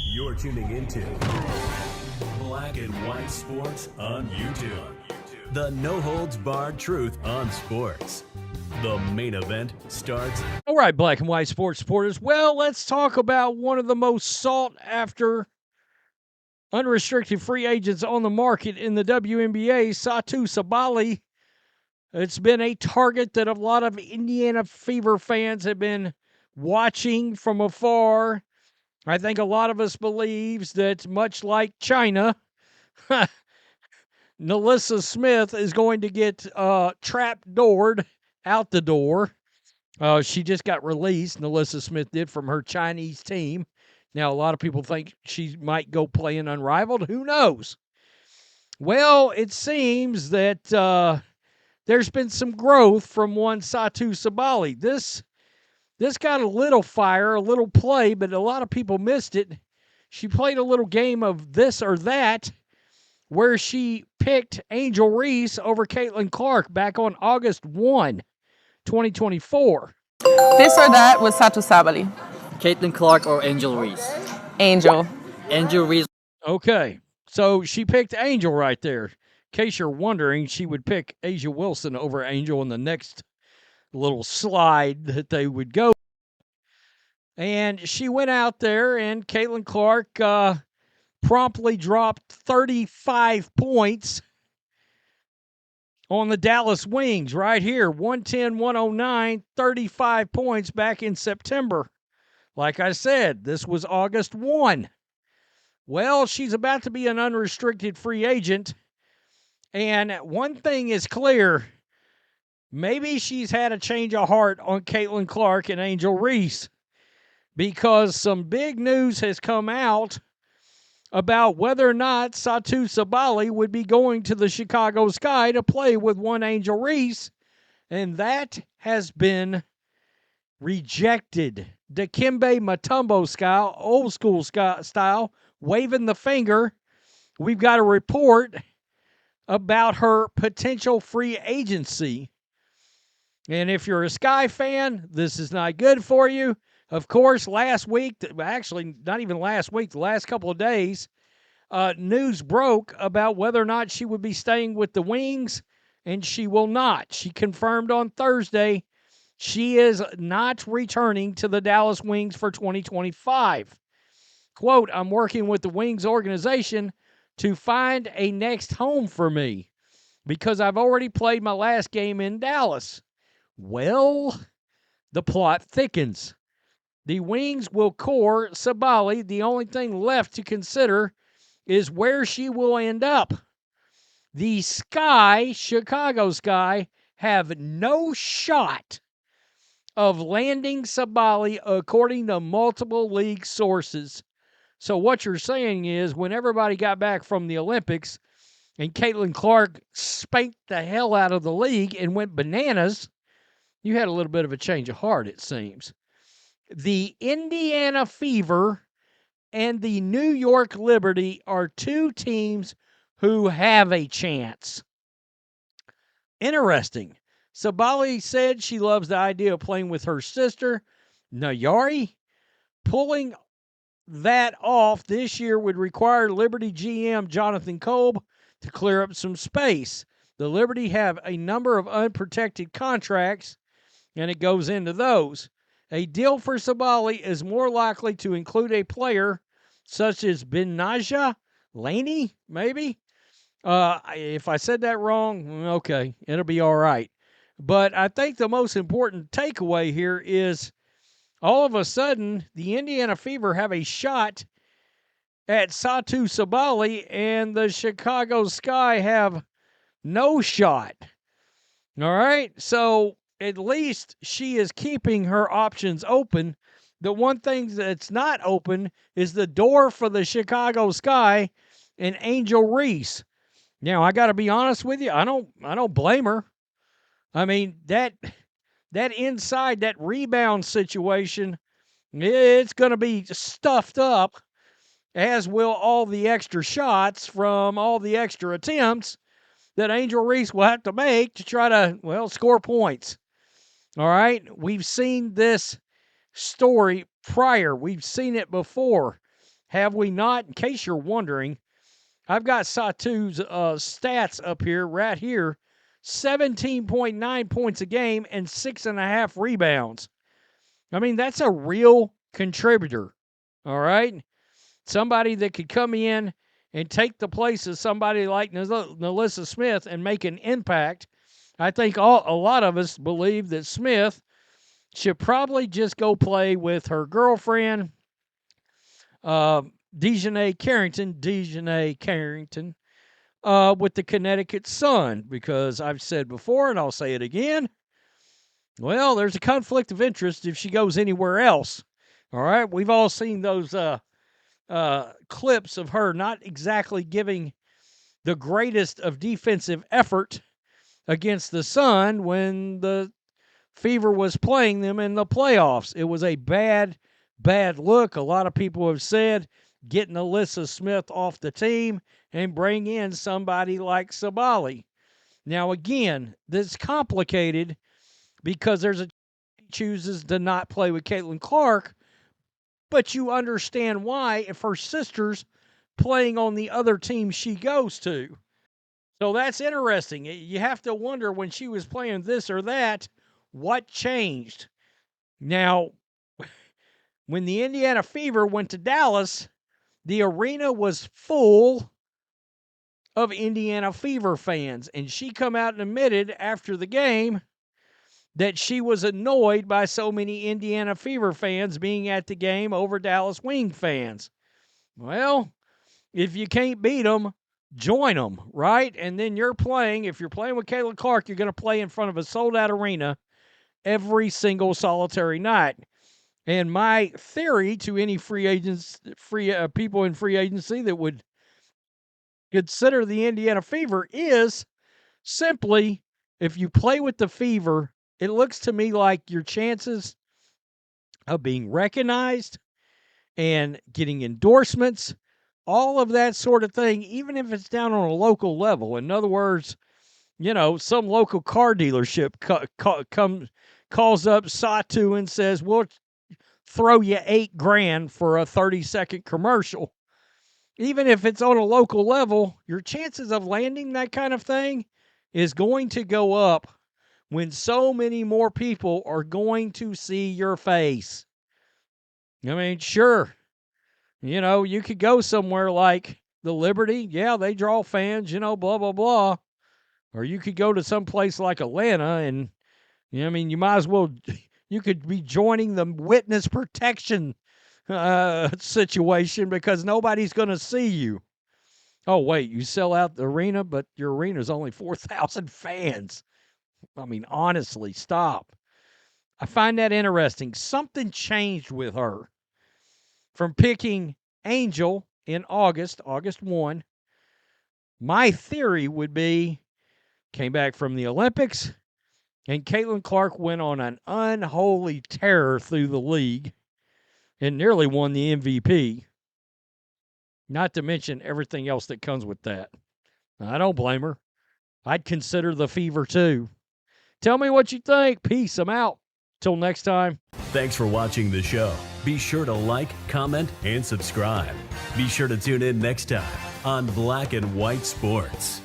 You're tuning into Black and White Sports on YouTube. The no-holds-barred truth on sports. The main event starts. All right, Black and White Sports supporters. Well, let's talk about one of the most sought-after unrestricted free agents on the market in the WNBA, Satou Sabally. It's been a target that a lot of Indiana Fever fans have been watching from afar. I think a lot of us believes that much like China, Nalyssa Smith is going to get trap-doored out the door. She just got released, Nalyssa Smith did, from her Chinese team. Now, a lot of people think she might go play in Unrivaled. Who knows? Well, it seems that there's been some growth from one Satou Sabally. This got a little fire, a little play, but a lot of people missed it. She played a little game of this or that where she picked Angel Reese over Caitlin Clark back on August 1, 2024. This or that with Satou Sabally. Caitlin Clark or Angel Reese? Angel. Angel Reese. Okay, so she picked Angel right there. In case you're wondering, she would pick Asia Wilson over Angel in the next little slide that they would go. And she went out there, and Caitlin Clark promptly dropped 35 points on the Dallas Wings right here. 110-109, 35 points back in September. Like I said, this was August 1. Well, she's about to be an unrestricted free agent. And one thing is clear. Maybe she's had a change of heart on Caitlin Clark and Angel Reese, because some big news has come out about whether or not Satou Sabally would be going to the Chicago Sky to play with one Angel Reese, and that has been rejected. Dikembe Mutombo style, old school style, waving the finger. We've got a report about her potential free agency. And if you're a Sky fan, this is not good for you. Of course, last week, actually not even last week, the last couple of days, news broke about whether or not she would be staying with the Wings, and she will not. She confirmed on Thursday she is not returning to the Dallas Wings for 2025. Quote, "I'm working with the Wings organization to find a next home for me because I've already played my last game in Dallas." Well, the plot thickens. The Wings will core Sabally. The only thing left to consider is where she will end up. The Sky, Chicago Sky, have no shot of landing Sabally according to multiple league sources. So what you're saying is when everybody got back from the Olympics and Caitlin Clark spanked the hell out of the league and went bananas, you had a little bit of a change of heart, it seems. The Indiana Fever and the New York Liberty are two teams who have a chance. Interesting. Sabally said she loves the idea of playing with her sister, Nayari. Pulling that off this year would require Liberty GM Jonathan Kolb to clear up some space. The Liberty have a number of unprotected contracts, and it goes into those. A deal for Sabally is more likely to include a player such as Benaja Laney, maybe. If I said that wrong, okay, it'll be all right. But I think the most important takeaway here is all of a sudden the Indiana Fever have a shot at Satou Sabally, and the Chicago Sky have no shot. All right, so at least she is keeping her options open. The one thing that's not open is the door for the Chicago Sky and Angel Reese. Now, I got to be honest with you, I don't blame her. I mean, that inside, that rebound situation, it's going to be stuffed up, as will all the extra shots from all the extra attempts that Angel Reese will have to make to try to, well, score points. All right? We've seen this story prior. We've seen it before, have we not? In case you're wondering, I've got Satou's stats up here, right here. 17.9 points a game and 6.5 rebounds. I mean, that's a real contributor, all right? Somebody that could come in and take the place of somebody like Nalyssa Smith and make an impact. I think a lot of us believe that Smith should probably just go play with her girlfriend, Dejanay Carrington, with the Connecticut Sun, because I've said before, and I'll say it again, well, there's a conflict of interest if she goes anywhere else. All right, we've all seen those clips of her not exactly giving the greatest of defensive effort against the Sun when the Fever was playing them in the playoffs. It was a bad look. A lot of people have said get Nalyssa Smith off the team and bring in somebody like Sabally. Now, again, this is complicated because there's a chooses to not play with Caitlin Clark, but you understand why if her sister's playing on the other team she goes to. So that's interesting. You have to wonder when she was playing this or that, what changed? Now, when the Indiana Fever went to Dallas, the arena was full of Indiana Fever fans, and she come out and admitted after the game that she was annoyed by so many Indiana Fever fans being at the game over Dallas Wing fans. Well, if you can't beat them, join them, right? And then if you're playing with Caitlin Clark, you're going to play in front of a sold-out arena every single solitary night. And my theory to any people in free agency that would consider the Indiana Fever is simply, if you play with the Fever, it looks to me like your chances of being recognized and getting endorsements, all of that sort of thing, even if it's down on a local level. In other words, some local car dealership calls up Satou and says, we'll throw you $8,000 for a 30-second commercial. Even if it's on a local level, your chances of landing that kind of thing is going to go up when so many more people are going to see your face. I mean, sure, you could go somewhere like the Liberty. Yeah, they draw fans, blah, blah, blah. Or you could go to some place like Atlanta and, you might as well, you could be joining the witness protection situation because nobody's going to see you. Oh, wait, you sell out the arena, but your arena is only 4,000 fans. I mean, honestly, stop. I find that interesting. Something changed with her from picking Angel in August 1. My theory would be came back from the Olympics, and Caitlin Clark went on an unholy tear through the league and nearly won the MVP. Not to mention everything else that comes with that. I don't blame her. I'd consider the Fever too. Tell me what you think. Peace. I'm out. Till next time. Thanks for watching the show. Be sure to like, comment, and subscribe. Be sure to tune in next time on Black and White Sports.